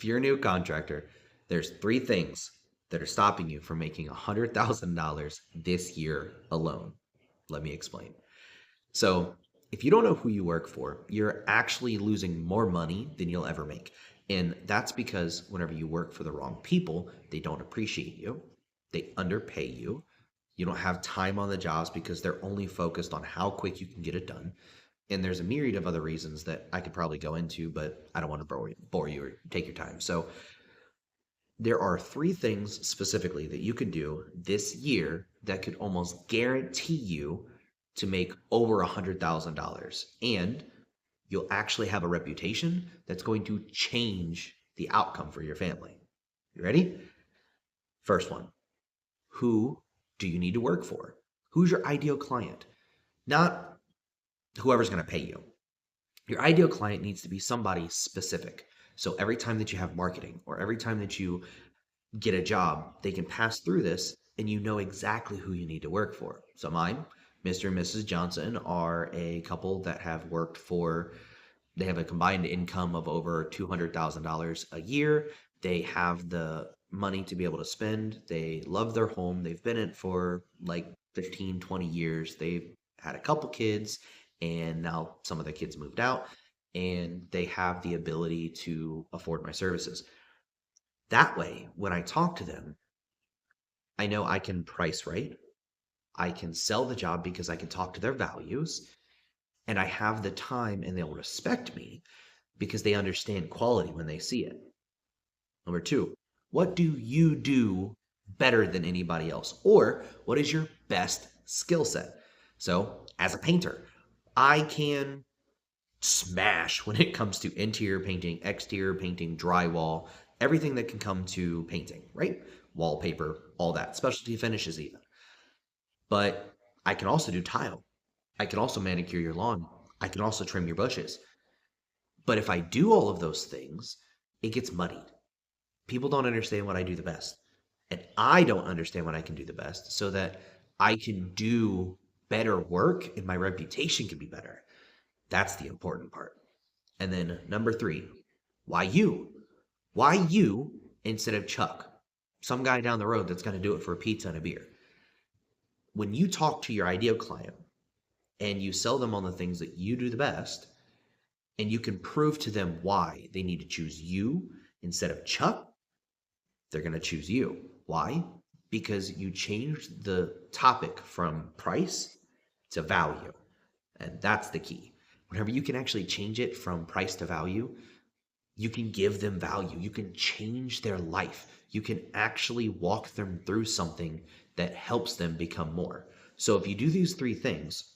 If you're a new contractor, there's three things that are stopping you from making $100,000 this year alone. Let me explain. So, if you don't know who you work for, you're actually losing more money than you'll ever make. And that's because whenever you work for the wrong people, they don't appreciate you, they underpay you, you don't have time on the jobs because they're only focused on how quick you can get it done. And there's a myriad of other reasons that I could probably go into, but I don't want to bore you or take your time. So, there are three things specifically that you could do this year that could almost guarantee you to make over $100,000. And you'll actually have a reputation that's going to change the outcome for your family. You ready? First one, who do you need to work for? Who's your ideal client? Not whoever's going to pay you. Your ideal client needs to be somebody specific. So every time that you have marketing or every time that you get a job, they can pass through this and you know exactly who you need to work for. So mine, Mr. and Mrs. Johnson, are a couple that have worked for, they have a combined income of over $200,000 a year. They have the money to be able to spend. They love their home. They've been in it for like 15, 20 years. They've had a couple kids and now some of the kids moved out and they have the ability to afford my services. That way, when I talk to them, I know I can price right. I can sell the job because I can talk to their values and I have the time and they'll respect me because they understand quality when they see it. Number two, what do you do better than anybody else? Or what is your best skill set? So, as a painter, I can smash when it comes to interior painting, exterior painting, drywall, everything that can come to painting, right? Wallpaper, all that, specialty finishes even. But I can also do tile. I can also manicure your lawn. I can also trim your bushes. But if I do all of those things, it gets muddied. People don't understand what I do the best. And I don't understand what I can do the best so that I can do better work and my reputation can be better. That's the important part. And then number three, why you? Why you instead of Chuck? Some guy down the road that's going to do it for a pizza and a beer. When you talk to your ideal client and you sell them on the things that you do the best, and you can prove to them why they need to choose you instead of Chuck, they're going to choose you. Why? Because you changed the topic from price to value. And that's the key. Whenever you can actually change it from price to value, you can give them value. You can change their life. You can actually walk them through something that helps them become more. So if you do these three things,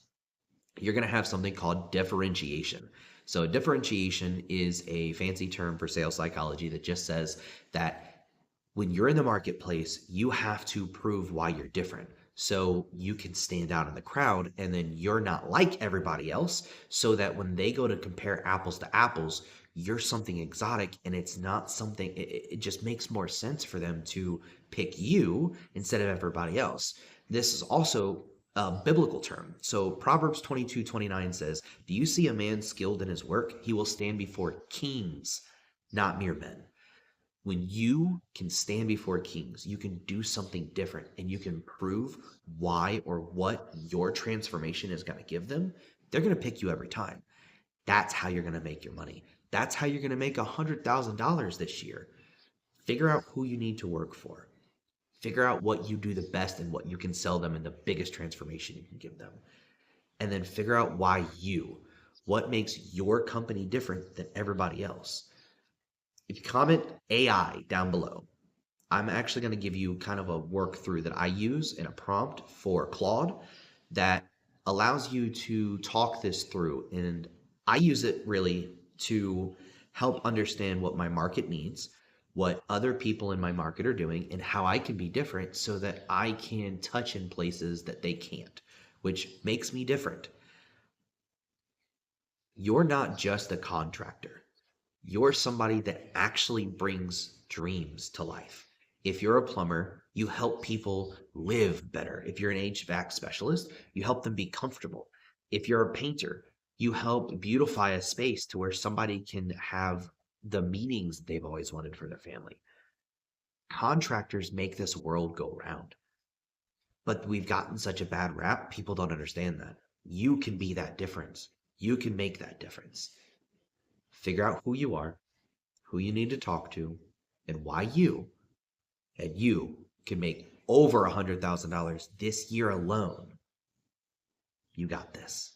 you're going to have something called differentiation. So differentiation is a fancy term for sales psychology that just says that when you're in the marketplace, you have to prove why you're different. So you can stand out in the crowd and then you're not like everybody else so that when they go to compare apples to apples, you're something exotic and it's not something, it just makes more sense for them to pick you instead of everybody else. This is also a biblical term. So Proverbs 22:29 says, "Do you see a man skilled in his work? He will stand before kings, not mere men." When you can stand before kings, you can do something different and you can prove why or what your transformation is going to give them, they're going to pick you every time. That's how you're going to make your money. That's how you're going to make $100,000 this year. Figure out who you need to work for. Figure out what you do the best and what you can sell them and the biggest transformation you can give them. And then figure out why you. What makes your company different than everybody else? If you comment AI down below, I'm actually going to give you kind of a work through that I use in a prompt for Claude that allows you to talk this through. And I use it really to help understand what my market needs, what other people in my market are doing, and how I can be different so that I can touch in places that they can't, which makes me different. You're not just a contractor. You're somebody that actually brings dreams to life. If you're a plumber, you help people live better. If you're an HVAC specialist, you help them be comfortable. If you're a painter, you help beautify a space to where somebody can have the meanings they've always wanted for their family. Contractors make this world go round. But we've gotten such a bad rap, people don't understand that. You can be that difference. You can make that difference. Figure out who you are, who you need to talk to, and why you. And you can make over $100,000 this year alone. You got this.